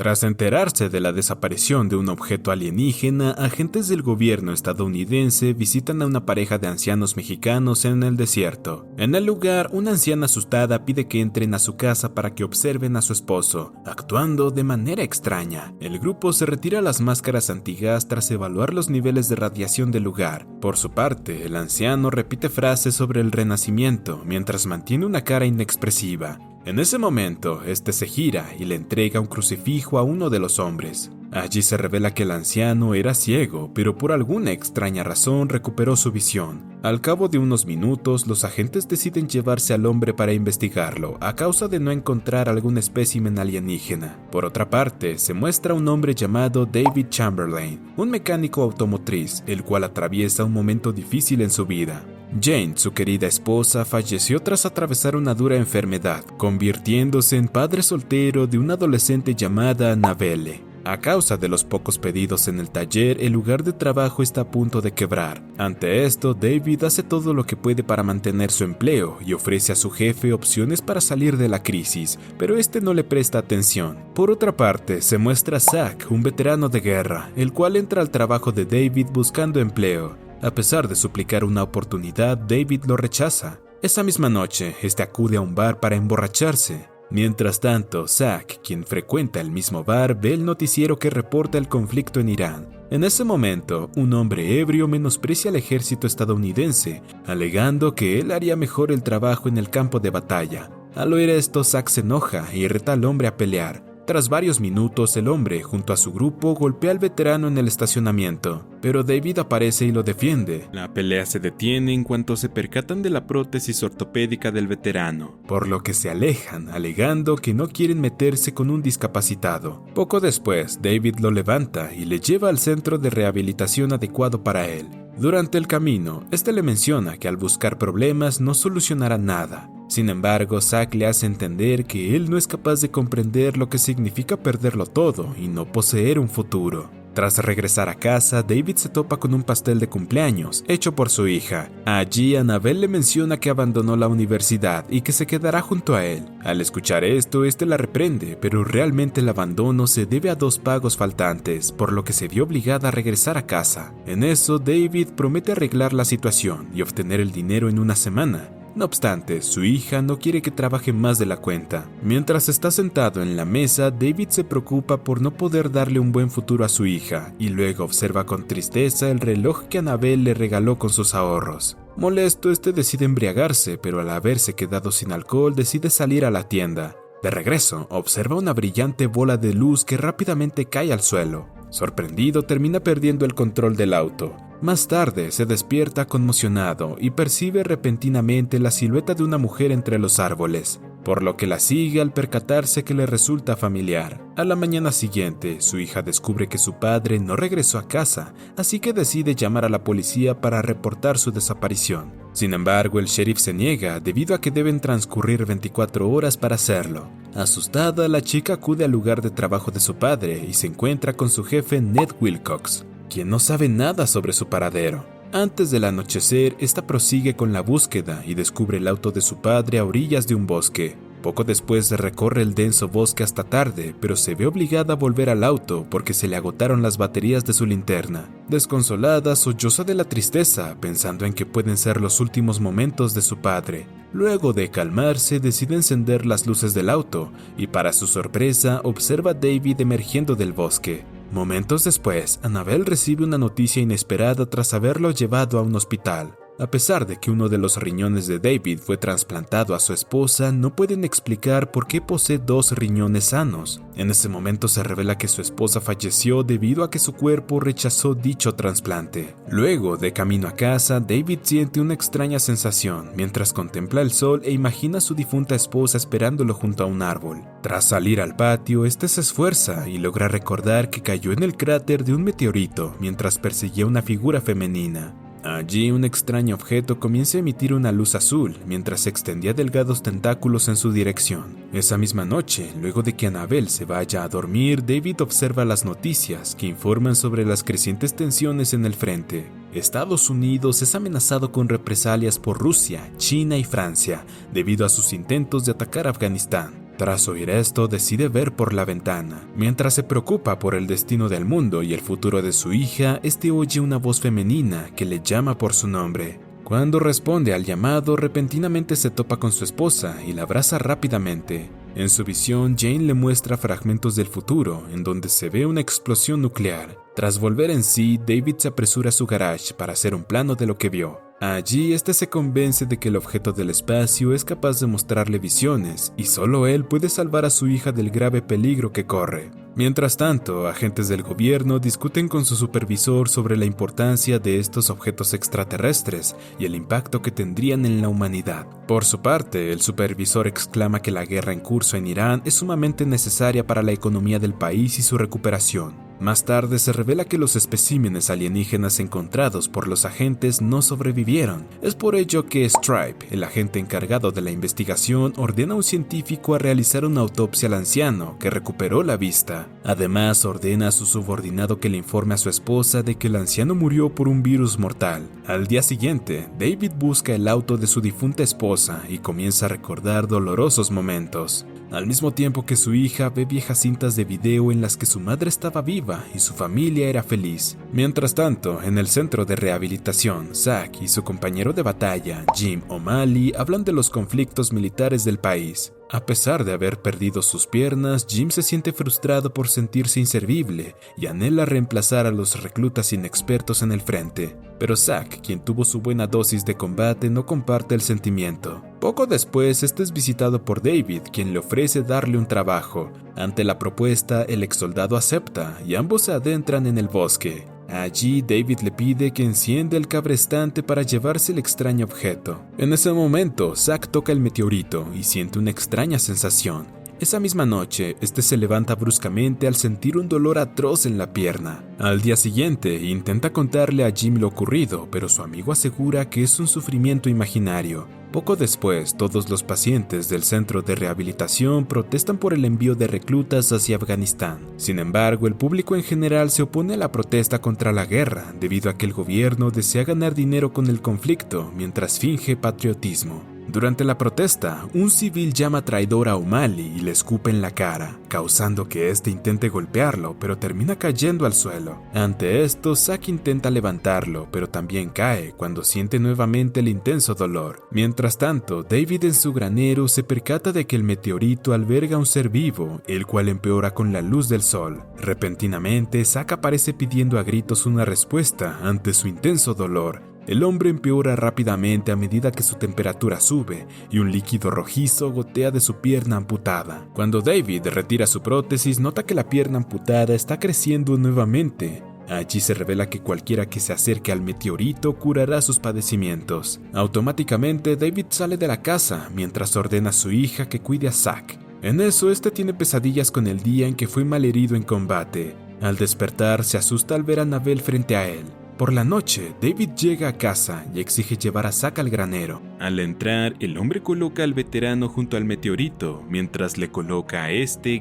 Tras enterarse de la desaparición de un objeto alienígena, agentes del gobierno estadounidense visitan a una pareja de ancianos mexicanos en el desierto. En el lugar, una anciana asustada pide que entren a su casa para que observen a su esposo, actuando de manera extraña. El grupo se retira las máscaras antigas tras evaluar los niveles de radiación del lugar. Por su parte, el anciano repite frases sobre el renacimiento mientras mantiene una cara inexpresiva. En ese momento, este se gira y le entrega un crucifijo a uno de los hombres. Allí se revela que el anciano era ciego, pero por alguna extraña razón recuperó su visión. Al cabo de unos minutos, los agentes deciden llevarse al hombre para investigarlo, a causa de no encontrar algún espécimen alienígena. Por otra parte, se muestra un hombre llamado David Chamberlain, un mecánico automotriz, el cual atraviesa un momento difícil en su vida. Jane, su querida esposa, falleció tras atravesar una dura enfermedad, convirtiéndose en padre soltero de una adolescente llamada Annabelle. A causa de los pocos pedidos en el taller, el lugar de trabajo está a punto de quebrar. Ante esto, David hace todo lo que puede para mantener su empleo y ofrece a su jefe opciones para salir de la crisis, pero este no le presta atención. Por otra parte, se muestra Zack, un veterano de guerra, el cual entra al trabajo de David buscando empleo. A pesar de suplicar una oportunidad, David lo rechaza. Esa misma noche, este acude a un bar para emborracharse. Mientras tanto, Zack, quien frecuenta el mismo bar, ve el noticiero que reporta el conflicto en Irán. En ese momento, un hombre ebrio menosprecia al ejército estadounidense, alegando que él haría mejor el trabajo en el campo de batalla. Al oír esto, Zack se enoja y reta al hombre a pelear. Tras varios minutos, el hombre, junto a su grupo, golpea al veterano en el estacionamiento, pero David aparece y lo defiende. La pelea se detiene en cuanto se percatan de la prótesis ortopédica del veterano, por lo que se alejan, alegando que no quieren meterse con un discapacitado. Poco después, David lo levanta y le lleva al centro de rehabilitación adecuado para él. Durante el camino, este le menciona que al buscar problemas no solucionará nada. Sin embargo, Zack le hace entender que él no es capaz de comprender lo que significa perderlo todo y no poseer un futuro. Tras regresar a casa, David se topa con un pastel de cumpleaños, hecho por su hija. Allí, Annabelle le menciona que abandonó la universidad y que se quedará junto a él. Al escuchar esto, este la reprende, pero realmente el abandono se debe a 2 pagos faltantes, por lo que se vio obligada a regresar a casa. En eso, David promete arreglar la situación y obtener el dinero en una semana. No obstante, su hija no quiere que trabaje más de la cuenta. Mientras está sentado en la mesa, David se preocupa por no poder darle un buen futuro a su hija, y luego observa con tristeza el reloj que Annabelle le regaló con sus ahorros. Molesto, este decide embriagarse, pero al haberse quedado sin alcohol, decide salir a la tienda. De regreso, observa una brillante bola de luz que rápidamente cae al suelo. Sorprendido, termina perdiendo el control del auto. Más tarde, se despierta conmocionado y percibe repentinamente la silueta de una mujer entre los árboles, por lo que la sigue al percatarse que le resulta familiar. A la mañana siguiente, su hija descubre que su padre no regresó a casa, así que decide llamar a la policía para reportar su desaparición. Sin embargo, el sheriff se niega debido a que deben transcurrir 24 horas para hacerlo. Asustada, la chica acude al lugar de trabajo de su padre y se encuentra con su jefe Ned Wilcox, quien no sabe nada sobre su paradero. Antes del anochecer, esta prosigue con la búsqueda y descubre el auto de su padre a orillas de un bosque. Poco después recorre el denso bosque hasta tarde, pero se ve obligada a volver al auto porque se le agotaron las baterías de su linterna. Desconsolada, solloza de la tristeza, pensando en que pueden ser los últimos momentos de su padre. Luego de calmarse, decide encender las luces del auto y, para su sorpresa, observa a David emergiendo del bosque. Momentos después, Annabelle recibe una noticia inesperada tras haberlo llevado a un hospital. A pesar de que uno de los riñones de David fue trasplantado a su esposa, no pueden explicar por qué posee 2 riñones sanos. En ese momento se revela que su esposa falleció debido a que su cuerpo rechazó dicho trasplante. Luego, de camino a casa, David siente una extraña sensación mientras contempla el sol e imagina a su difunta esposa esperándolo junto a un árbol. Tras salir al patio, este se esfuerza y logra recordar que cayó en el cráter de un meteorito mientras perseguía una figura femenina. Allí, un extraño objeto comienza a emitir una luz azul mientras extendía delgados tentáculos en su dirección. Esa misma noche, luego de que Annabelle se vaya a dormir, David observa las noticias que informan sobre las crecientes tensiones en el frente. Estados Unidos es amenazado con represalias por Rusia, China y Francia debido a sus intentos de atacar Afganistán. Tras oír esto, decide ver por la ventana. Mientras se preocupa por el destino del mundo y el futuro de su hija, oye una voz femenina que le llama por su nombre. Cuando responde al llamado, repentinamente se topa con su esposa y la abraza rápidamente. En su visión, Jane le muestra fragmentos del futuro, en donde se ve una explosión nuclear. Tras volver en sí, David se apresura a su garage para hacer un plano de lo que vio. Allí, se convence de que el objeto del espacio es capaz de mostrarle visiones, y solo él puede salvar a su hija del grave peligro que corre. Mientras tanto, agentes del gobierno discuten con su supervisor sobre la importancia de estos objetos extraterrestres y el impacto que tendrían en la humanidad. Por su parte, el supervisor exclama que la guerra en curso en Irán es sumamente necesaria para la economía del país y su recuperación. Más tarde se revela que los especímenes alienígenas encontrados por los agentes no sobrevivieron. Es por ello que Stripe, el agente encargado de la investigación, ordena a un científico a realizar una autopsia al anciano, que recuperó la vista. Además, ordena a su subordinado que le informe a su esposa de que el anciano murió por un virus mortal. Al día siguiente, David busca el auto de su difunta esposa y comienza a recordar dolorosos momentos. Al mismo tiempo que su hija ve viejas cintas de video en las que su madre estaba viva y su familia era feliz. Mientras tanto, en el centro de rehabilitación, Zack y su compañero de batalla, Jim O'Malley, hablan de los conflictos militares del país. A pesar de haber perdido sus piernas, Jim se siente frustrado por sentirse inservible y anhela reemplazar a los reclutas inexpertos en el frente. Pero Zack, quien tuvo su buena dosis de combate, no comparte el sentimiento. Poco después, es visitado por David, quien le ofrece darle un trabajo. Ante la propuesta, el exsoldado acepta y ambos se adentran en el bosque. Allí, David le pide que encienda el cabrestante para llevarse el extraño objeto. En ese momento, Zack toca el meteorito y siente una extraña sensación. Esa misma noche, se levanta bruscamente al sentir un dolor atroz en la pierna. Al día siguiente, intenta contarle a Jim lo ocurrido, pero su amigo asegura que es un sufrimiento imaginario. Poco después, todos los pacientes del centro de rehabilitación protestan por el envío de reclutas hacia Afganistán. Sin embargo, el público en general se opone a la protesta contra la guerra, debido a que el gobierno desea ganar dinero con el conflicto mientras finge patriotismo. Durante la protesta, un civil llama traidor a O'Malley y le escupe en la cara, causando que intente golpearlo, pero termina cayendo al suelo. Ante esto, Zack intenta levantarlo, pero también cae cuando siente nuevamente el intenso dolor. Mientras tanto, David en su granero se percata de que el meteorito alberga un ser vivo, el cual empeora con la luz del sol. Repentinamente, Zack aparece pidiendo a gritos una respuesta ante su intenso dolor. El hombre empeora rápidamente a medida que su temperatura sube y un líquido rojizo gotea de su pierna amputada. Cuando David retira su prótesis, nota que la pierna amputada está creciendo nuevamente. Allí se revela que cualquiera que se acerque al meteorito curará sus padecimientos. Automáticamente, David sale de la casa mientras ordena a su hija que cuide a Zack. En eso, tiene pesadillas con el día en que fue malherido en combate. Al despertar, se asusta al ver a Annabelle frente a él. Por la noche, David llega a casa y exige llevar a Zack al granero. Al entrar, el hombre coloca al veterano junto al meteorito, mientras le coloca a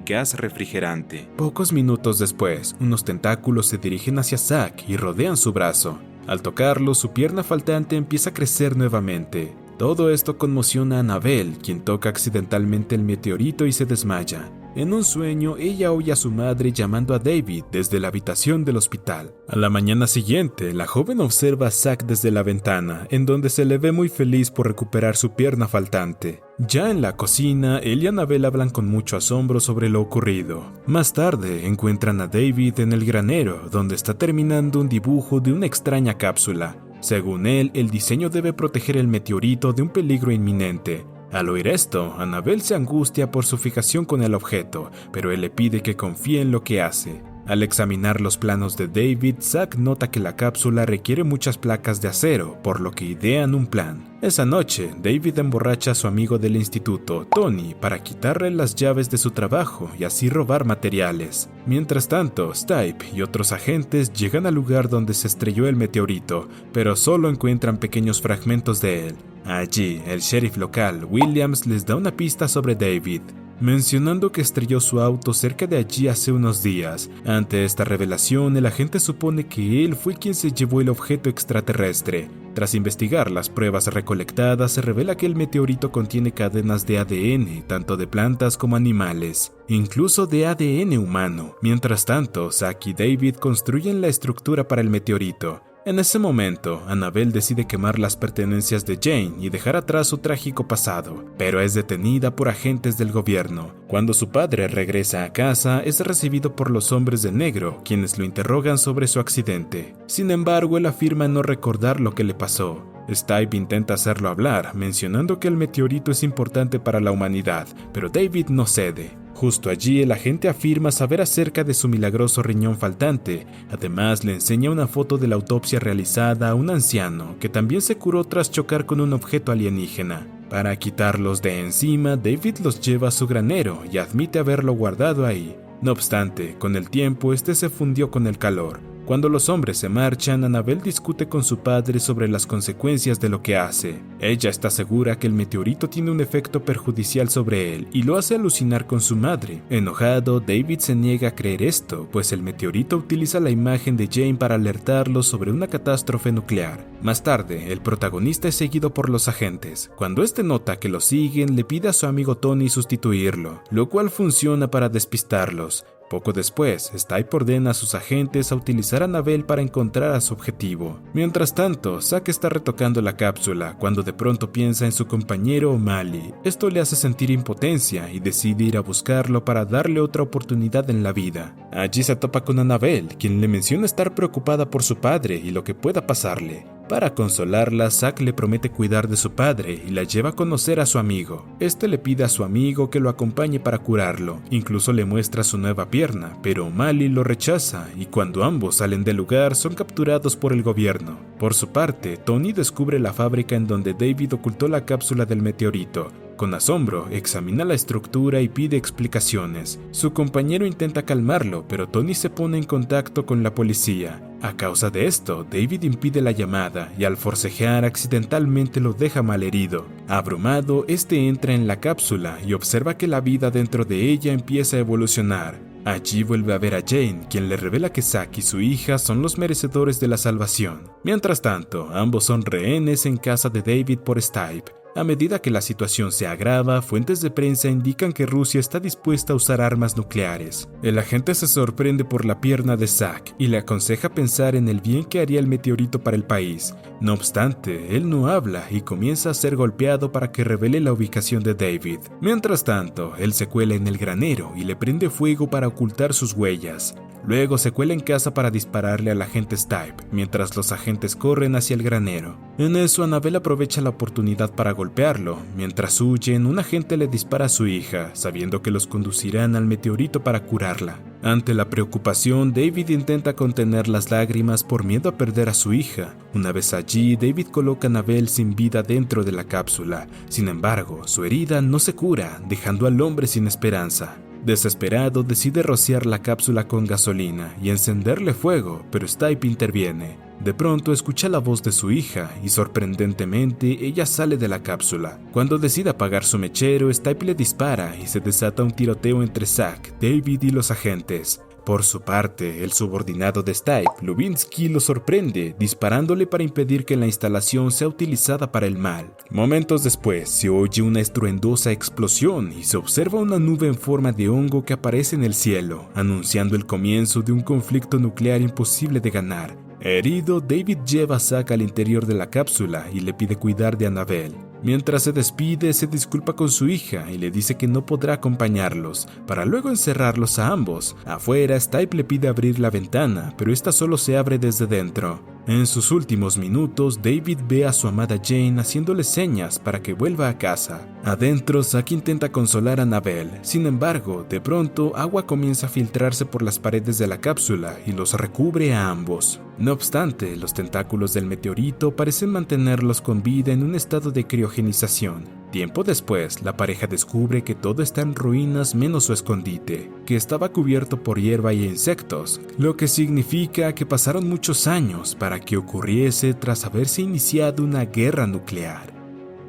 gas refrigerante. Pocos minutos después, unos tentáculos se dirigen hacia Zack y rodean su brazo. Al tocarlo, su pierna faltante empieza a crecer nuevamente. Todo esto conmociona a Annabelle, quien toca accidentalmente el meteorito y se desmaya. En un sueño, ella oye a su madre llamando a David desde la habitación del hospital. A la mañana siguiente, la joven observa a Zack desde la ventana, en donde se le ve muy feliz por recuperar su pierna faltante. Ya en la cocina, él y Annabelle hablan con mucho asombro sobre lo ocurrido. Más tarde, encuentran a David en el granero, donde está terminando un dibujo de una extraña cápsula. Según él, el diseño debe proteger el meteorito de un peligro inminente. Al oír esto, Annabelle se angustia por su fijación con el objeto, pero él le pide que confíe en lo que hace. Al examinar los planos de David, Zack nota que la cápsula requiere muchas placas de acero, por lo que idean un plan. Esa noche, David emborracha a su amigo del instituto, Tony, para quitarle las llaves de su trabajo y así robar materiales. Mientras tanto, Stipe y otros agentes llegan al lugar donde se estrelló el meteorito, pero solo encuentran pequeños fragmentos de él. Allí, el sheriff local, Williams, les da una pista sobre David. mencionando que estrelló su auto cerca de allí hace unos días. Ante esta revelación, el agente supone que él fue quien se llevó el objeto extraterrestre. Tras investigar las pruebas recolectadas, se revela que el meteorito contiene cadenas de ADN, tanto de plantas como animales, incluso de ADN humano. Mientras tanto, Zack y David construyen la estructura para el meteorito. En ese momento, Annabelle decide quemar las pertenencias de Jane y dejar atrás su trágico pasado, pero es detenida por agentes del gobierno. Cuando su padre regresa a casa, es recibido por los hombres de negro, quienes lo interrogan sobre su accidente. Sin embargo, él afirma no recordar lo que le pasó. Stipe intenta hacerlo hablar, mencionando que el meteorito es importante para la humanidad, pero David no cede. Justo allí, el agente afirma saber acerca de su milagroso riñón faltante. Además, le enseña una foto de la autopsia realizada a un anciano que también se curó tras chocar con un objeto alienígena. Para quitarlos de encima, David los lleva a su granero y admite haberlo guardado ahí. No obstante, con el tiempo, este se fundió con el calor. Cuando los hombres se marchan, Annabelle discute con su padre sobre las consecuencias de lo que hace. Ella está segura que el meteorito tiene un efecto perjudicial sobre él y lo hace alucinar con su madre. Enojado, David se niega a creer esto, pues el meteorito utiliza la imagen de Jane para alertarlos sobre una catástrofe nuclear. Más tarde, el protagonista es seguido por los agentes. Cuando este nota que lo siguen, le pide a su amigo Tony sustituirlo, lo cual funciona para despistarlos. Poco después, Stipe ordena a sus agentes a utilizar a Annabelle para encontrar a su objetivo. Mientras tanto, Zack está retocando la cápsula cuando de pronto piensa en su compañero O'Malley. Esto le hace sentir impotencia y decide ir a buscarlo para darle otra oportunidad en la vida. Allí se topa con Annabelle, quien le menciona estar preocupada por su padre y lo que pueda pasarle. Para consolarla, Zack le promete cuidar de su padre y la lleva a conocer a su amigo. Este le pide a su amigo que lo acompañe para curarlo, incluso le muestra su nueva pierna, pero O'Malley lo rechaza y cuando ambos salen del lugar son capturados por el gobierno. Por su parte, Tony descubre la fábrica en donde David ocultó la cápsula del meteorito. Con asombro, examina la estructura y pide explicaciones. Su compañero intenta calmarlo, pero Tony se pone en contacto con la policía. A causa de esto, David impide la llamada y al forcejear accidentalmente lo deja malherido. Abrumado, este entra en la cápsula y observa que la vida dentro de ella empieza a evolucionar. Allí vuelve a ver a Jane, quien le revela que Zack y su hija son los merecedores de la salvación. Mientras tanto, ambos son rehenes en casa de David por Stipe. A medida que la situación se agrava, fuentes de prensa indican que Rusia está dispuesta a usar armas nucleares. El agente se sorprende por la pierna de Zack y le aconseja pensar en el bien que haría el meteorito para el país. No obstante, él no habla y comienza a ser golpeado para que revele la ubicación de David. Mientras tanto, él se cuela en el granero y le prende fuego para ocultar sus huellas. Luego se cuela en casa para dispararle al agente Stipe, mientras los agentes corren hacia el granero. En eso, Annabelle aprovecha la oportunidad para golpearlo. Mientras huyen, un agente le dispara a su hija, sabiendo que los conducirán al meteorito para curarla. Ante la preocupación, David intenta contener las lágrimas por miedo a perder a su hija. Una vez allí, David coloca a Annabelle sin vida dentro de la cápsula. Sin embargo, su herida no se cura, dejando al hombre sin esperanza. Desesperado, decide rociar la cápsula con gasolina y encenderle fuego, pero Stipe interviene. De pronto escucha la voz de su hija y sorprendentemente ella sale de la cápsula. Cuando decide apagar su mechero, Stipe le dispara y se desata un tiroteo entre Zack, David y los agentes. Por su parte, el subordinado de Stipe, Lubinsky, lo sorprende, disparándole para impedir que la instalación sea utilizada para el mal. Momentos después, se oye una estruendosa explosión y se observa una nube en forma de hongo que aparece en el cielo, anunciando el comienzo de un conflicto nuclear imposible de ganar. Herido, David lleva a Zack al interior de la cápsula y le pide cuidar de Annabelle. Mientras se despide, se disculpa con su hija y le dice que no podrá acompañarlos, para luego encerrarlos a ambos. Afuera, Stipe le pide abrir la ventana, pero esta solo se abre desde dentro. En sus últimos minutos, David ve a su amada Jane haciéndole señas para que vuelva a casa. Adentro, Zack intenta consolar a Annabelle. Sin embargo, de pronto, agua comienza a filtrarse por las paredes de la cápsula y los recubre a ambos. No obstante, los tentáculos del meteorito parecen mantenerlos con vida en un estado de criogenización. Tiempo después, la pareja descubre que todo está en ruinas menos su escondite, que estaba cubierto por hierba y insectos, lo que significa que pasaron muchos años para que ocurriese tras haberse iniciado una guerra nuclear.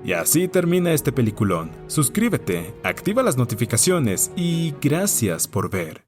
Y así termina este peliculón. Suscríbete, activa las notificaciones y gracias por ver.